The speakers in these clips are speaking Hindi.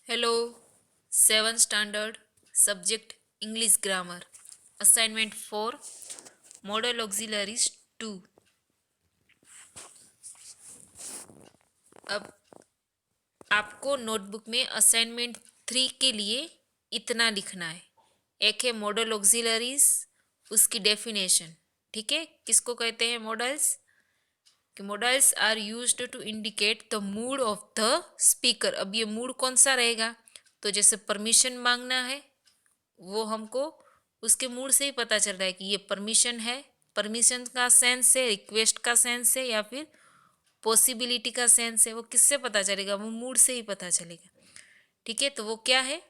Hello. 7th standard subject English grammar assignment 4 model auxiliaries 2। अब आपको नोटबुक में असाइनमेंट 3 के लिए इतना लिखना है। एक है मॉडल ऑक्सिलरीज, उसकी डेफिनेशन। ठीक है, किसको कहते हैं मॉडल्स? कि models are used to indicate the mood of the speaker. अब ये मूड कौन सा रहेगा? तो जैसे परमिशन मांगना है, वो हमको उसके मूड से ही पता चल रहा है कि ये परमिशन है। परमिशन का सेंस है, रिक्वेस्ट का सेंस है, या फिर पॉसिबिलिटी का सेंस है। वो किससे पता चलेगा? वो मूड से ही पता चलेगा। ठीक है, तो वो क्या है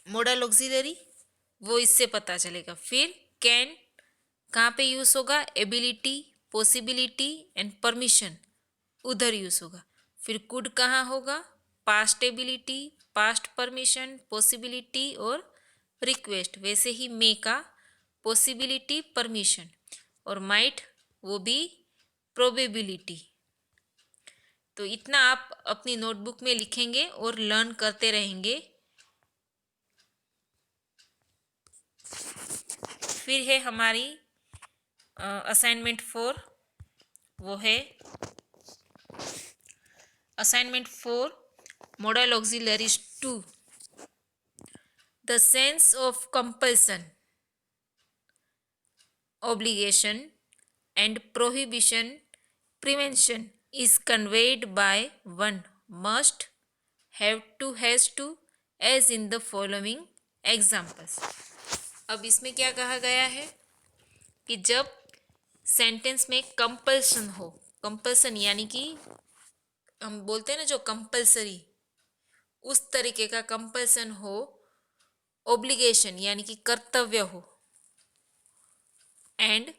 मॉडल ऑक्सिलरी, वो इससे पता चलेगा। फिर कैन कहाँ पे यूज होगा? एबिलिटी, पॉसिबिलिटी एंड परमिशन उधर यूज होगा। फिर कुड कहाँ होगा? Past ability, past permission, possibility और रिक्वेस्ट। वैसे ही मे का पॉसिबिलिटी, परमिशन, और माइट वो भी प्रोबेबिलिटी। तो इतना आप अपनी नोटबुक में लिखेंगे और लर्न करते रहेंगे। फिर है हमारी असाइनमेंट 4, वो है assignment 4 model auxiliaries 2। The sense of compulsion, obligation and prohibition, prevention is conveyed by one, must, have to, has to, as in the following examples। अब इसमें क्या कहा गया है कि जब सेंटेंस में कंपल्सन हो, कंपल्सन यानी कि हम बोलते हैं ना जो कंपल्सरी, उस तरीके का कंपल्सन हो, ओब्लिगेशन यानी कि कर्तव्य हो, एंड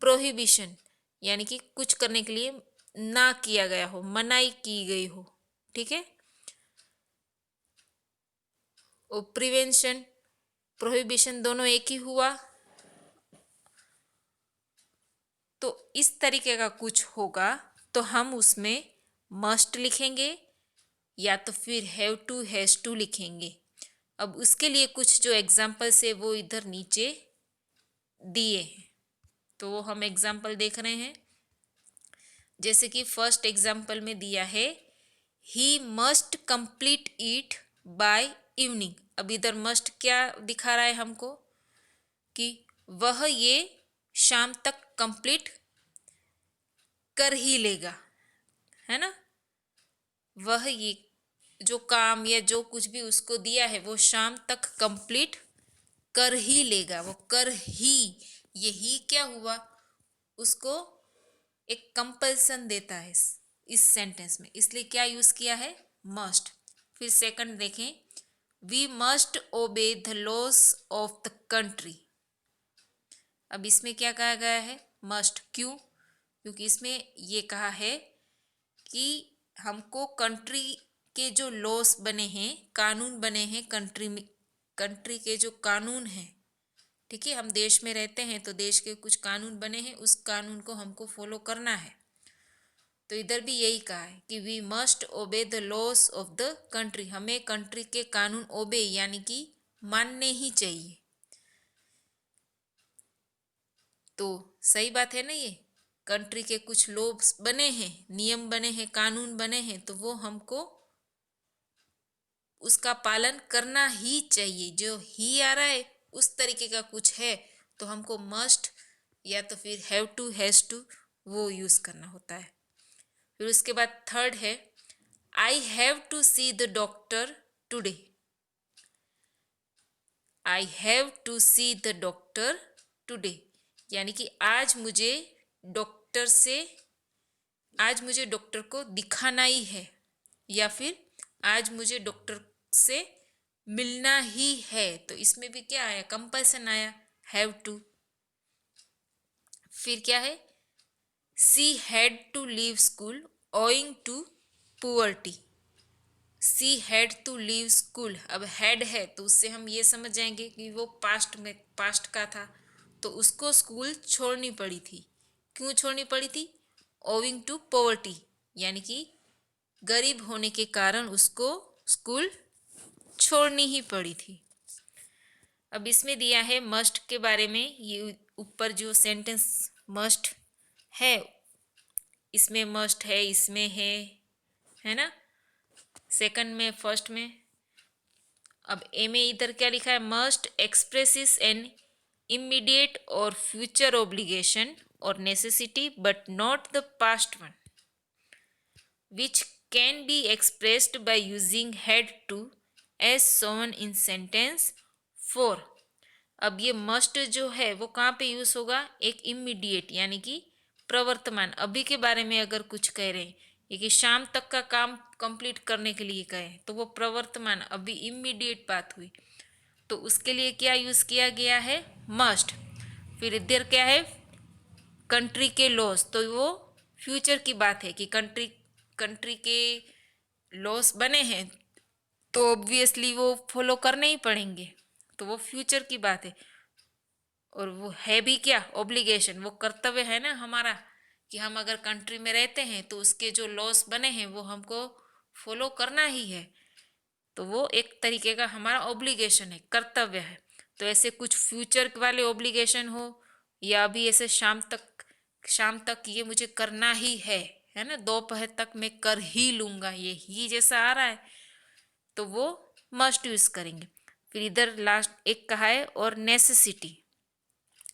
प्रोहिबिशन यानी कि कुछ करने के लिए ना किया गया हो, मनाही की गई हो। ठीक है, और प्रिवेंशन, प्रोहिबिशन दोनों एक ही हुआ। तो इस तरीके का कुछ होगा तो हम उसमें मस्ट लिखेंगे या तो फिर हैव टू, हैज टू लिखेंगे। अब उसके लिए कुछ जो एग्जाम्पल्स है वो इधर नीचे दिए हैं, तो वो हम एग्जाम्पल देख रहे हैं। जैसे कि फर्स्ट एग्जाम्पल में दिया है he must complete it by evening. अब इधर मस्ट क्या दिखा रहा है हमको? कि वह ये शाम तक कंप्लीट कर ही लेगा, है ना। वह ये जो काम या जो कुछ भी उसको दिया है वो शाम तक कंप्लीट कर ही लेगा। वो कर ही, यही क्या हुआ? उसको एक कंपल्सन देता है इस सेंटेंस में, इसलिए क्या यूज किया है? मस्ट। फिर सेकंड देखें, we must obey the laws of the country. अब इसमें क्या कहा गया है? मस्ट। क्यों? क्योंकि इसमें ये कहा है कि हमको कंट्री के जो लॉस बने हैं, कानून बने हैं कंट्री में, कंट्री के जो कानून हैं, ठीक है, हम देश में रहते हैं तो देश के कुछ कानून बने हैं, उस कानून को हमको फॉलो करना है। तो इधर भी यही कहा है कि we must obey the laws of the country. हमें कंट्री के कानून ओबे यानी कि मानने ही चाहिए। तो सही बात है ना, ये कंट्री के कुछ लॉस बने हैं, नियम बने हैं, कानून बने हैं, तो वो हमको उसका पालन करना ही चाहिए। जो ही आ रहा है उस तरीके का कुछ है तो हमको मस्ट या तो फिर हैव टू, हैज टू वो यूज करना होता है। फिर उसके बाद थर्ड है I have to see the doctor today. I have to see the doctor today यानी कि आज मुझे डॉक्टर को दिखाना ही है, या फिर आज मुझे डॉक्टर से मिलना ही है। तो इसमें भी क्या आया? कंपल्सन आया, हैव टू। फिर क्या है? She had to leave school owing to poverty. She had to leave school, अब हैड है तो उससे हम ये समझ जाएंगे कि वो पास्ट का था, तो उसको स्कूल छोड़नी पड़ी थी। क्यों छोड़नी पड़ी थी? ओविंग टू पॉवर्टी यानी कि गरीब होने के कारण उसको स्कूल छोड़नी ही पड़ी थी। अब इसमें दिया है मस्ट के बारे में, ये ऊपर जो सेंटेंस मस्ट है, इसमें मस्ट है, इसमें है ना, सेकंड में, फर्स्ट में। अब ए में इधर क्या लिखा है, मस्ट एक्सप्रेसिस एन इमीडिएट और फ्यूचर ऑब्लिगेशन और necessity but not the past one which can be expressed by using had to as shown in sentence 4। अब ये मस्ट जो है वो कहाँ पे यूज होगा, एक इमीडिएट यानी कि प्रवर्तमान, अभी के बारे में अगर कुछ कह रहे हैं, ये कि शाम तक का काम कंप्लीट करने के लिए कहे तो वो प्रवर्तमान, अभी इमीडिएट बात हुई, तो उसके लिए क्या यूज किया गया है, मस्ट। फिर इधर क्या है, कंट्री के लॉस, तो वो फ्यूचर की बात है कि कंट्री के लॉस बने हैं तो ऑब्वियसली वो फॉलो करने ही पड़ेंगे, तो वो फ्यूचर की बात है। और वो है भी क्या, ऑब्लिगेशन, वो कर्तव्य है ना हमारा कि हम अगर कंट्री में रहते हैं तो उसके जो लॉस बने हैं वो हमको फॉलो करना ही है, तो वो एक तरीके का हमारा ऑब्लिगेशन है, कर्तव्य है। तो ऐसे कुछ फ्यूचर वाले ऑब्लिगेशन हो, या अभी ऐसे शाम तक ये मुझे करना ही है ना, दोपहर तक मैं कर ही लूंगा, ये ही जैसा आ रहा है तो वो मस्ट यूज करेंगे। फिर इधर लास्ट एक कहा है और नेसेसिटी,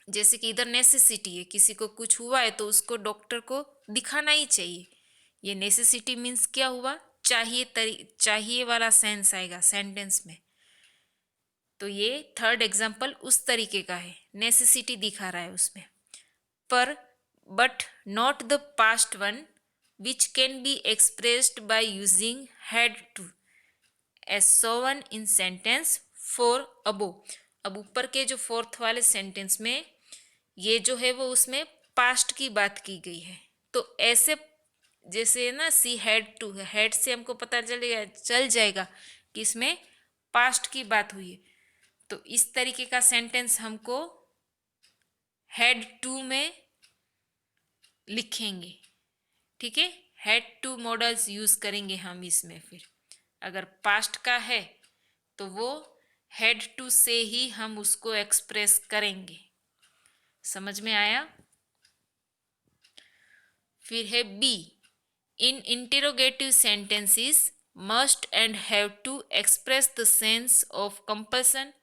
जैसे कि इधर नेसेसिटी है, किसी को कुछ हुआ है तो उसको डॉक्टर को दिखाना ही चाहिए, ये नेसेसिटी मीन्स क्या हुआ, चाहिए वाला सेंस आएगा सेंटेंस में। तो ये थर्ड एग्जाम्पल उस तरीके का है, नेसेसिटी दिखा रहा है उसमें। पर but not the past one which can be expressed by using had to as shown in sentence 4 above. अब ऊपर के जो फोर्थ वाले सेंटेंस में ये जो है वो उसमें पास्ट की बात की गई है, तो ऐसे जैसे ना सी हैड टू है, हैड से हमको पता चल जाएगा कि इसमें पास्ट की बात हुई है, तो इस तरीके का सेंटेंस हमको हैड टू में लिखेंगे, ठीक है। हैड टू मॉडल्स यूज करेंगे हम इसमें। फिर अगर पास्ट का है तो वो हैड टू से ही हम उसको एक्सप्रेस करेंगे, समझ में आया। फिर है B, in interrogative sentences must and have to express the sense of compulsion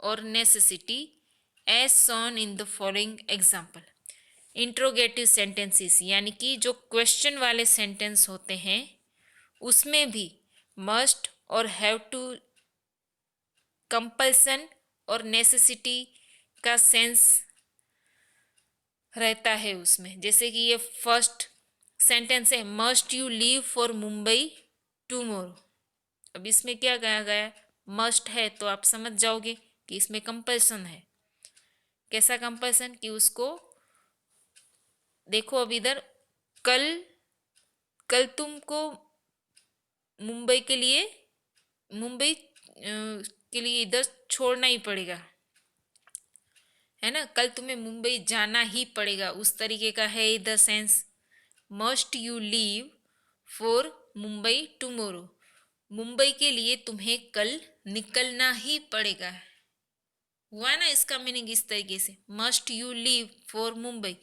और necessity as shown in the following example. Interrogative sentences यानी कि जो क्वेश्चन वाले सेंटेंस होते हैं उसमें भी मस्ट और हैव टू, कंपल्सन और नेसेसिटी का सेंस रहता है उसमें। जैसे कि ये फर्स्ट सेंटेंस है, must you leave for Mumbai tomorrow. अब इसमें क्या कहा गया, मस्ट है तो आप समझ जाओगे कि इसमें कंपल्सन है। कैसा कंपल्सन, कि उसको देखो अब इधर कल तुमको मुंबई के लिए इधर छोड़ना ही पड़ेगा, है ना, कल तुम्हें मुंबई जाना ही पड़ेगा, उस तरीके का है इधर sense. Must you leave for Mumbai tomorrow, Mumbai के लिए तुम्हें कल निकलना ही पड़ेगा, हुआ ना इसका मीनिंग इस तरीके से। Must you leave for Mumbai,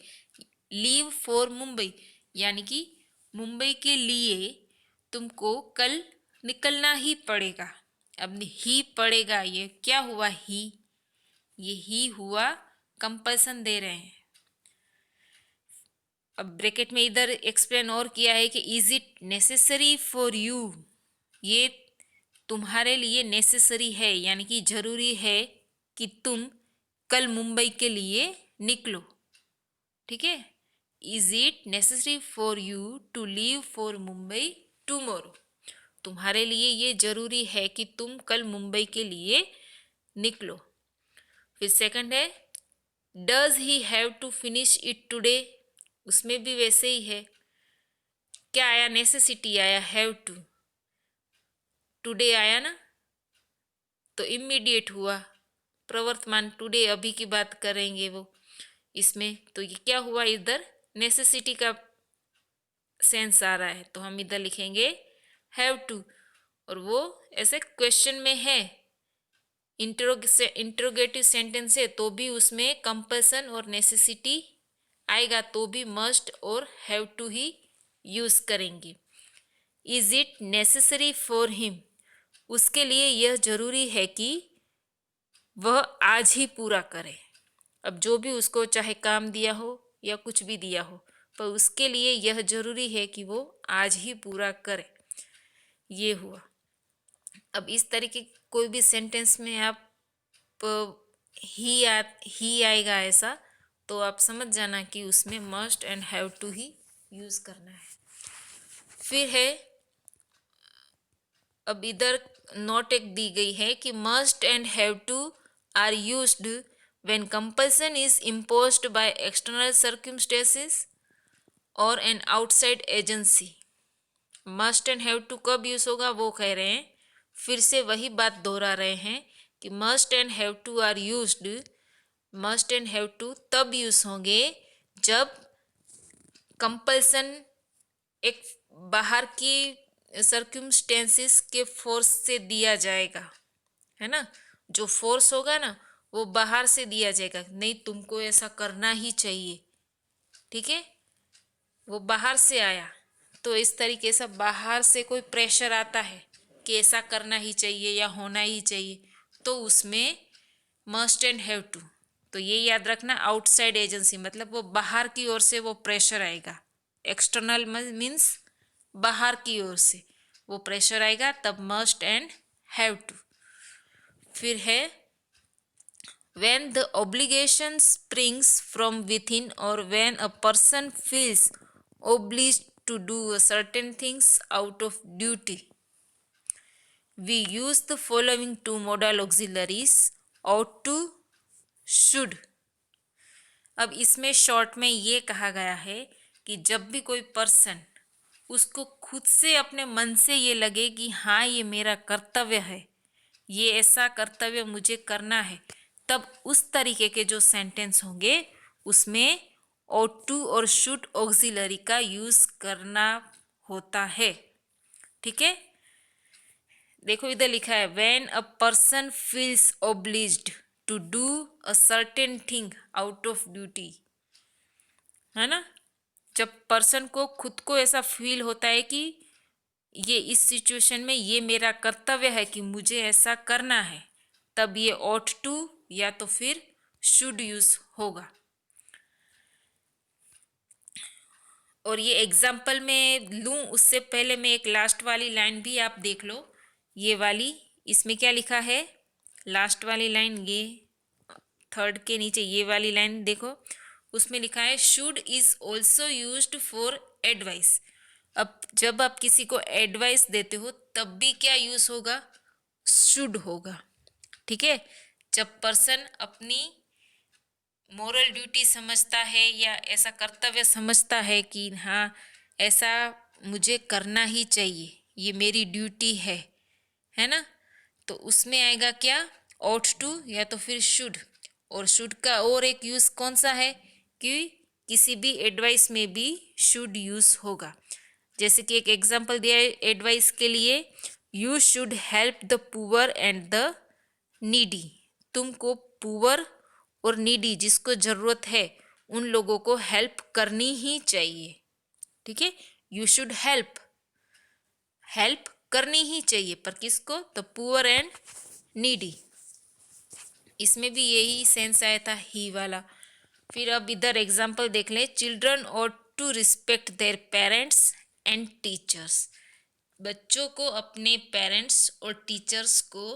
leave for Mumbai यानी कि मुंबई के लिए तुमको कल निकलना ही पड़ेगा। अब ही पड़ेगा, ये क्या हुआ, ये ही हुआ, कंपल्सन दे रहे हैं। अब ब्रैकेट में इधर एक्सप्लेन और किया है कि is it necessary for you, ये तुम्हारे लिए नेसेसरी है यानी कि जरूरी है कि तुम कल मुंबई के लिए निकलो, ठीक है। Is it necessary for you to leave for Mumbai tomorrow, तुम्हारे लिए ये जरूरी है कि तुम कल मुंबई के लिए निकलो। फिर सेकंड है, does he have to finish it today, उसमें भी वैसे ही है, क्या आया, नेसेसिटी आया, हैव टू, टुडे आया ना तो इमीडिएट हुआ, प्रवर्तमान, टुडे अभी की बात करेंगे वो इसमें, तो ये क्या हुआ, इधर नेसेसिटी का सेंस आ रहा है, तो हम इधर लिखेंगे हैव टू, और वो ऐसे क्वेश्चन में है, इंट्रोगेटिव सेंटेंस है तो भी उसमें कंपल्सन और नेसेसिटी आएगा, तो भी मस्ट और हैव टू ही यूज करेंगे। Is it necessary for him, उसके लिए यह जरूरी है कि वह आज ही पूरा करे। अब जो भी उसको चाहे काम दिया हो या कुछ भी दिया हो, पर उसके लिए यह जरूरी है कि वो आज ही पूरा करे। ये हुआ। अब इस तरीके कोई भी सेंटेंस में आप ही आएगा ऐसा, तो आप समझ जाना कि उसमें मस्ट एंड हैव टू ही यूज करना है। फिर है, अब इधर नोट एक दी गई है कि must and have to are used when compulsion is imposed by external circumstances और an outside agency. Must and have to कब यूज होगा वो कह रहे हैं, फिर से वही बात दोहरा रहे हैं कि must and have to are used, must and have to तब यूज होंगे जब कंपल्सन एक बाहर की सर्क्यूमस्टेंसेस के फोर्स से दिया जाएगा, है ना। जो फोर्स होगा ना वो बाहर से दिया जाएगा, नहीं तुमको ऐसा करना ही चाहिए, ठीक है, वो बाहर से आया। तो इस तरीके से बाहर से कोई प्रेशर आता है कि ऐसा करना ही चाहिए या होना ही चाहिए, तो उसमें मस्ट एंड हैव टू। तो ये याद रखना, आउटसाइड एजेंसी मतलब वो बाहर की ओर से वो प्रेशर आएगा। एक्सटर्नल मीन्स बाहर की ओर से वो प्रेशर आएगा, तब मस्ट एंड हैव टू। फिर है, when the obligation springs from within or when a person feels obliged to do certain things out of duty, we use the following two modal auxiliaries, ought to, should। अब इसमें शॉर्ट में ये कहा गया है कि जब भी कोई पर्सन उसको खुद से अपने मन से ये लगे कि हाँ ये मेरा कर्तव्य है, ये ऐसा कर्तव्य मुझे करना है, तब उस तरीके के जो सेंटेंस होंगे उसमें ought to और should ऑक्सिलरी का यूज करना होता है, ठीक है। देखो इधर लिखा है when a person feels obliged to do a certain thing out of duty, है ना। जब पर्सन को खुद को ऐसा फील होता है कि ये इस सिचुएशन में ये मेरा कर्तव्य है कि मुझे ऐसा करना है, तब ये ought to या तो फिर should यूज होगा। और ये एग्जाम्पल में लूँ उससे पहले मैं एक लास्ट वाली लाइन भी आप देख लो, ये वाली, इसमें क्या लिखा है, लास्ट वाली लाइन, ये थर्ड के नीचे ये वाली लाइन देखो, उसमें लिखा है should is also used for advice. अब जब आप किसी को एडवाइस देते हो तब भी क्या यूज होगा, शुड होगा, ठीक है। जब पर्सन अपनी मोरल ड्यूटी समझता है या ऐसा कर्तव्य समझता है कि हाँ ऐसा मुझे करना ही चाहिए, ये मेरी ड्यूटी है ना, तो उसमें आएगा क्या, ought to या तो फिर should। और should का और एक यूज कौन सा है कि किसी भी एडवाइस में भी should यूज होगा। जैसे कि एक एग्जांपल दिया है एडवाइस के लिए, you should help the poor and the needy, तुमको पुअर और नीडी जिसको ज़रूरत है उन लोगों को हेल्प करनी ही चाहिए, ठीक है। यू शुड हेल्प, हेल्प करनी ही चाहिए, पर किसको, द पुअर एंड नीडी। इसमें भी यही सेंस आया था ही वाला। फिर अब इधर एग्जाम्पल देख लें, children ought to respect their parents and teachers, बच्चों को अपने पेरेंट्स और टीचर्स को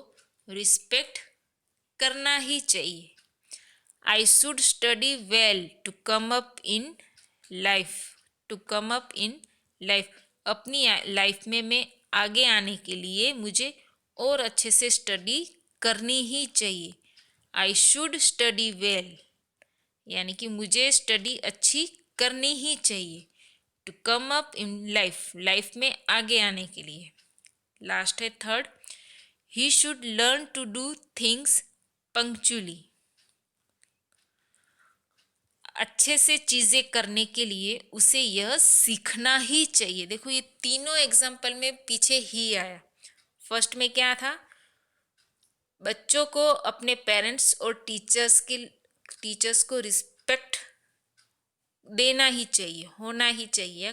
रिस्पेक्ट करना ही चाहिए। I should study well to come up in life, to come up in life, अपनी लाइफ में मैं आगे आने के लिए मुझे और अच्छे से स्टडी करनी ही चाहिए। I should study well यानी कि मुझे स्टडी अच्छी करनी ही चाहिए। To come up in life, life में आगे आने के लिए। लास्ट है third, he should learn to do things punctually, अच्छे से चीज़ें करने के लिए उसे यह सीखना ही चाहिए। देखो ये तीनों एग्जाम्पल में पीछे ही आया। फर्स्ट में क्या था, बच्चों को अपने पेरेंट्स और टीचर्स को रिस्पेक्ट देना ही चाहिए, होना ही चाहिए,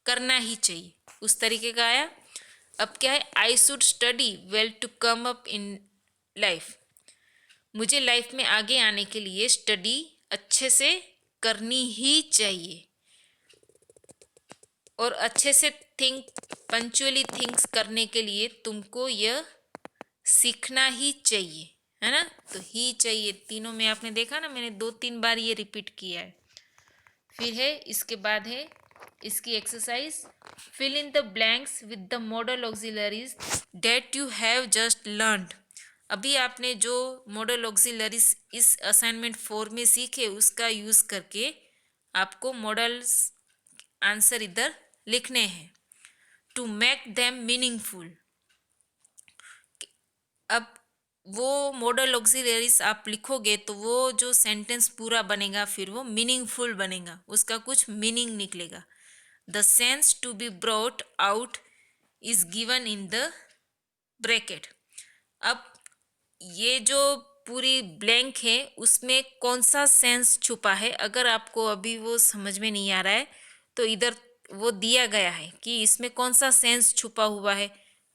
करना ही चाहिए, उस तरीके का आया। अब क्या है, I should study well to come up in life. मुझे लाइफ में आगे आने के लिए स्टडी अच्छे से करनी ही चाहिए और अच्छे से पंचुअली थिंक्स करने के लिए तुमको यह सीखना ही चाहिए, है ना। तो ही चाहिए तीनों में आपने देखा ना, मैंने 2-3 बार ये रिपीट किया है। फिर है इसके बाद है इसकी exercise, fill in the blanks with the modal auxiliaries that you have just learned. अभी आपने जो मॉडल ऑक्सिलरीज इस असाइनमेंट 4 में सीखे उसका यूज करके आपको मॉडल्स आंसर इधर लिखने हैं टू मेक देम मीनिंगफुल। अब वो मॉडल ऑक्सिलरीज आप लिखोगे तो वो जो सेंटेंस पूरा बनेगा फिर वो मीनिंगफुल बनेगा, उसका कुछ मीनिंग निकलेगा। The sense to be brought out is given in the bracket. अब ये जो पूरी ब्लैंक है उसमें कौन सा सेंस छुपा है, अगर आपको अभी वो समझ में नहीं आ रहा है तो इधर वो दिया गया है कि इसमें कौन सा सेंस छुपा हुआ है,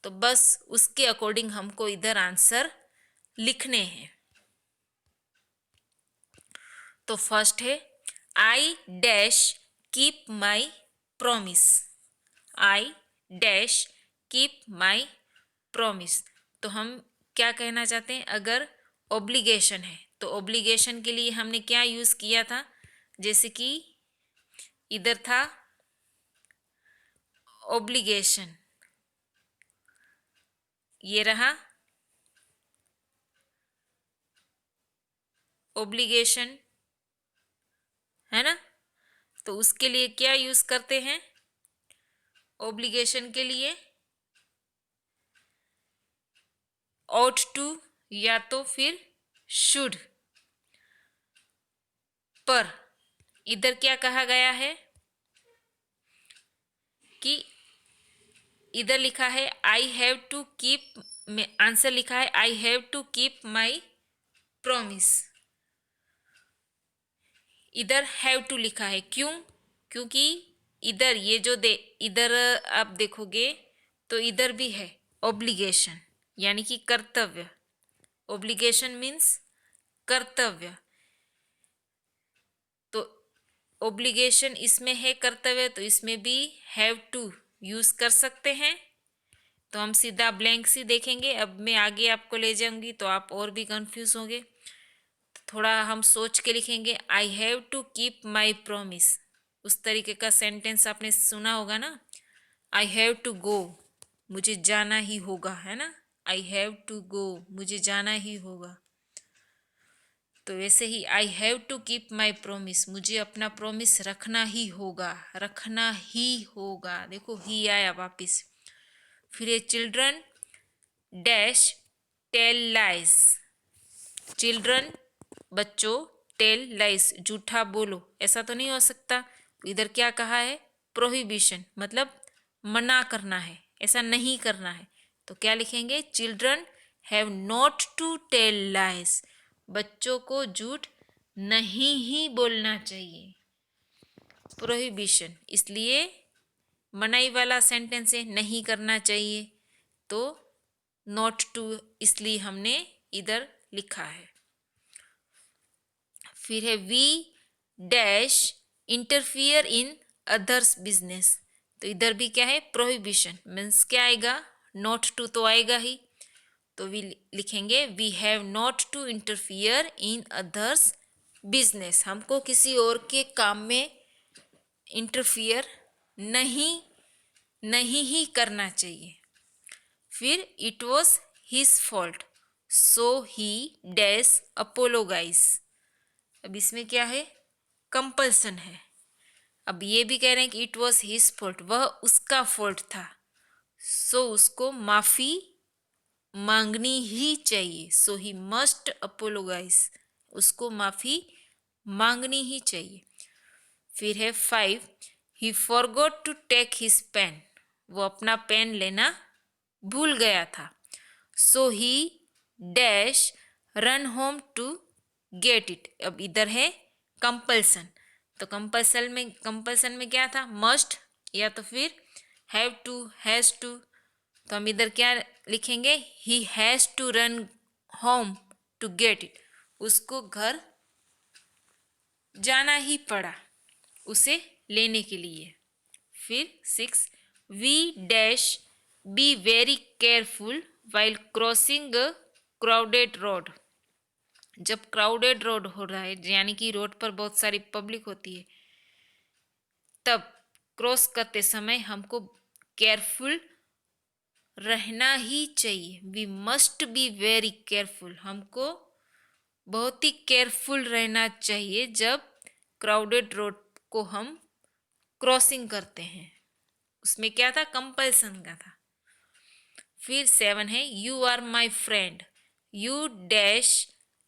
तो बस उसके अकॉर्डिंग हमको इधर आंसर लिखने हैं। तो फर्स्ट है I dash keep my promise. I dash keep my promise. तो हम क्या कहना चाहते हैं, अगर ऑब्लिगेशन है तो ऑब्लिगेशन के लिए हमने क्या यूज किया था, जैसे कि इधर था ऑब्लिगेशन, ये रहा ऑब्लिगेशन, है ना। तो उसके लिए क्या यूज करते हैं, ऑब्लिगेशन के लिए ought टू या तो फिर शुड। पर इधर क्या कहा गया है कि इधर लिखा है I have to keep, answer लिखा है I have to keep my promise. इधर हैव टू लिखा है, क्यों, क्योंकि इधर ये जो इधर आप देखोगे तो इधर भी है ऑब्लिगेशन यानी कि कर्तव्य। ऑब्लिगेशन मीन्स कर्तव्य, तो ऑब्लिगेशन इसमें है कर्तव्य, तो इसमें भी हैव टू यूज कर सकते हैं। तो हम सीधा ब्लैंक सी देखेंगे। अब मैं आगे आपको ले जाऊंगी तो आप और भी कंफ्यूज होंगे, तो थोड़ा हम सोच के लिखेंगे। I have to keep my promise, उस तरीके का सेंटेंस आपने सुना होगा ना। आई हैव टू गो, मुझे जाना ही होगा, है ना। आई हैव टू गो, मुझे जाना ही होगा। तो वैसे ही I have to keep my promise, मुझे अपना प्रोमिस रखना ही होगा, रखना ही होगा। देखो ही आया वापिस। फिर ये चिल्ड्रन डैश टेल लाइस। चिल्ड्रन बच्चों, टेल लाइस झूठा बोलो, ऐसा तो नहीं हो सकता। इधर क्या कहा है, प्रोहिबिशन, मतलब मना करना है, ऐसा नहीं करना है। तो क्या लिखेंगे, children have not to tell lies, बच्चों को झूठ नहीं ही बोलना चाहिए। प्रोहिबिशन इसलिए मनाई वाला सेंटेंस है, नहीं करना चाहिए, तो नॉट टू इसलिए हमने इधर लिखा है। फिर है we dash interfere in others business. तो इधर भी क्या है, प्रोहिबिशन मीन्स क्या आएगा, नॉट टू तो आएगा ही, तो वी लिखेंगे we have not to interfere in others business, हमको किसी और के काम में इंटरफियर नहीं ही करना चाहिए। फिर it was his fault so he dash apologise. अब इसमें क्या है, कंपल्सन है। अब ये भी कह रहे हैं कि इट वॉज हिज फॉल्ट, वह उसका फॉल्ट था, सो उसको माफी मांगनी ही चाहिए। सो ही मस्ट अपोलोगाइज, उसको माफी मांगनी ही चाहिए। फिर है 5, he forgot to take his pen, वो अपना पेन लेना भूल गया था। So he dash run home to get it. अब इधर है कंपल्सन, तो कंपल्सन में क्या था, मस्ट या तो फिर हैव टू, हैज टू। तो हम इधर क्या लिखेंगे, he has to run home to get it, उसको घर जाना ही पड़ा उसे लेने के लिए। फिर 6, we dash be very careful while crossing a crowded road. जब क्राउडेड रोड हो रहा है यानी कि रोड पर बहुत सारी पब्लिक होती है, तब क्रॉस करते समय हमको केयरफुल रहना ही चाहिए। We must be very careful, हमको बहुत ही केयरफुल रहना चाहिए जब क्राउडेड रोड को हम क्रॉसिंग करते हैं। उसमें क्या था, कंपल्सन का था। फिर 7 है, you are my friend, you dash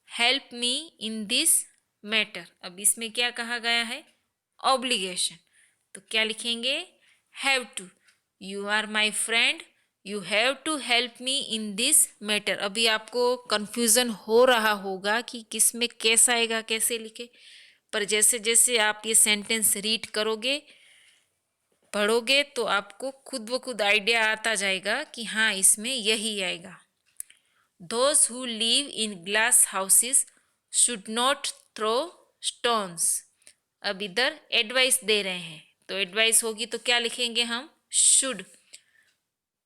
help me in this matter. अब इसमें क्या कहा गया है, ऑब्लिगेशन, तो क्या लिखेंगे, have to. You are my friend, you have to help me in this matter. अभी आपको कंफ्यूजन हो रहा होगा कि किस में कैसा आएगा, कैसे लिखे, पर जैसे जैसे आप ये सेंटेंस रीड करोगे, पढ़ोगे, तो आपको खुद ब खुद आइडिया आता जाएगा कि हाँ इसमें यही आएगा। Those who live in glass houses should not throw stones। अब इधर एडवाइस दे रहे हैं, तो एडवाइस होगी तो क्या लिखेंगे हम, शुड,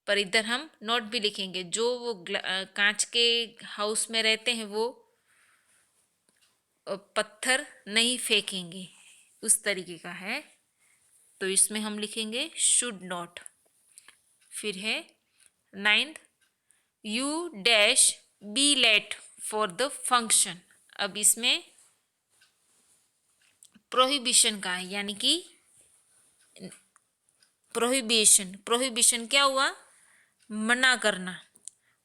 पर इधर हम नॉट भी लिखेंगे। जो वो कांच के हाउस में रहते हैं वो पत्थर नहीं फेंकेंगे, उस तरीके का है, तो इसमें हम लिखेंगे शुड नॉट। फिर है 9, you dash be late for the function. अब इसमें प्रोहिबिशन का है, यानी कि प्रोहिबिशन क्या हुआ, मना करना।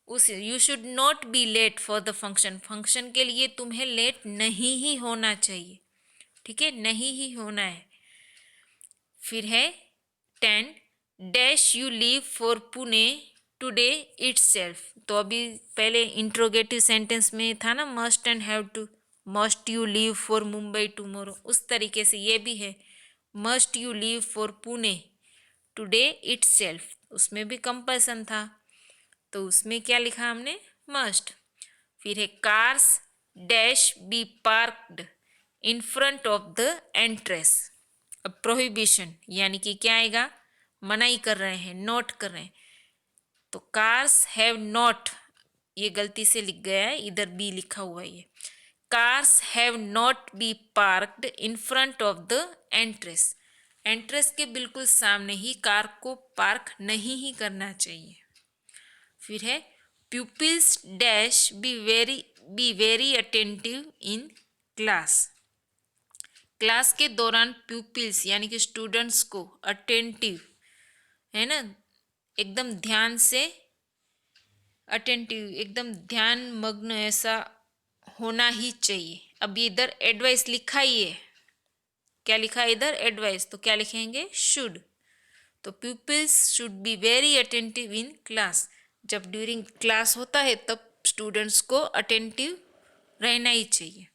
उस you should not be late for the function, function के लिए तुम्हें लेट नहीं ही होना चाहिए, ठीक है, नहीं ही होना है। फिर है 10, dash you leave for Pune today itself. तो अभी पहले इंट्रोगेटिव सेंटेंस में था ना, must and have to, must you leave for Mumbai tomorrow, उस तरीके से ये भी है, must you leave for Pune today itself, उसमें भी कंपल्सन था, तो उसमें क्या लिखा हमने, मस्ट। फिर है cars dash be parked in front of the entrance. अब प्रोहिबिशन यानी कि क्या आएगा, मनाही कर रहे हैं, नोट कर रहे हैं, तो कार्स हैव नॉट, ये गलती से लिख गया है, इधर बी लिखा हुआ है, ये cars have not be parked in front of the entrance. Entrance के बिल्कुल सामने ही कार को पार्क नहीं ही करना चाहिए। फिर है pupils dash be very attentive in class. Class के दौरान प्यूपिल्स यानी कि स्टूडेंट्स को अटेंटिव, है ना, एकदम ध्यान से, अटेंटिव एकदम ध्यान मग्न ऐसा होना ही चाहिए। अब इधर एडवाइस लिखा ही है, क्या लिखा है इधर, एडवाइस, तो क्या लिखेंगे, शुड। तो pupils should be very attentive in class, जब ड्यूरिंग क्लास होता है तब स्टूडेंट्स को अटेंटिव रहना ही चाहिए।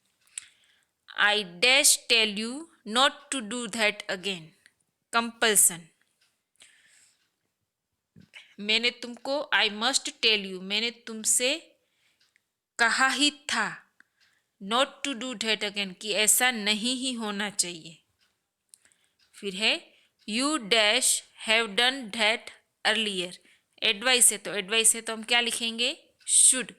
I dash tell you not to do that again, compulsion, मैंने तुमको, आई मस्ट टेल यू, मैंने तुमसे कहा ही था, not to do that again, कि ऐसा नहीं ही होना चाहिए। फिर है you dash have done that earlier, advice है, तो एडवाइस है तो हम क्या लिखेंगे, शुड।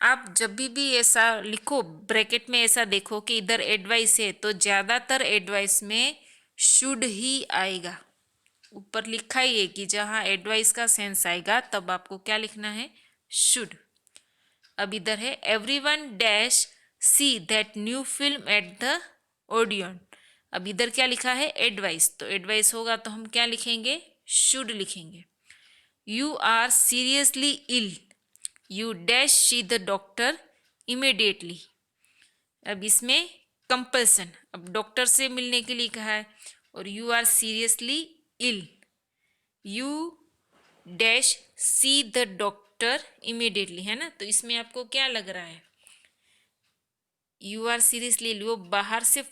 आप जब भी ऐसा लिखो, ब्रैकेट में ऐसा देखो कि इधर एडवाइस है, तो ज़्यादातर एडवाइस में शुड ही आएगा। ऊपर लिखा ही है कि जहाँ एडवाइस का सेंस आएगा तब आपको क्या लिखना है, शुड। अब इधर है everyone dash see that new film at the Odeon. अब इधर क्या लिखा है, एडवाइस, तो एडवाइस होगा तो हम क्या लिखेंगे, शुड लिखेंगे। You are seriously ill, you dash see the doctor immediately. अब इसमें कंपल्सन। अब डॉक्टर से मिलने के लिए कहा है और you are seriously ill, you dash see the doctor immediately, है ना। तो इसमें आपको क्या लग रहा है, यू आर सीरियसली, वो बाहर से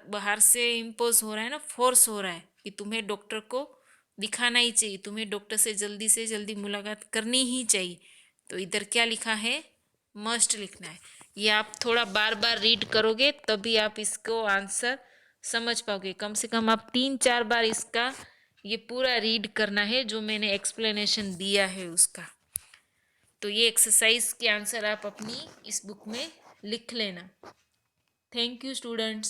बाहर से इम्पोज हो रहा है ना, फोर्स हो रहा है कि तुम्हें डॉक्टर को दिखाना ही चाहिए, तुम्हें डॉक्टर से जल्दी मुलाकात करनी ही चाहिए। तो इधर क्या लिखा है, मस्ट लिखना है। ये आप थोड़ा बार बार रीड करोगे तभी आप इसको आंसर समझ पाओगे। कम से कम आप 3-4 बार इसका ये पूरा रीड करना है जो मैंने एक्सप्लेनेशन दिया है उसका। तो ये एक्सरसाइज के आंसर आप अपनी इस बुक में लिख लेना। Thank you students.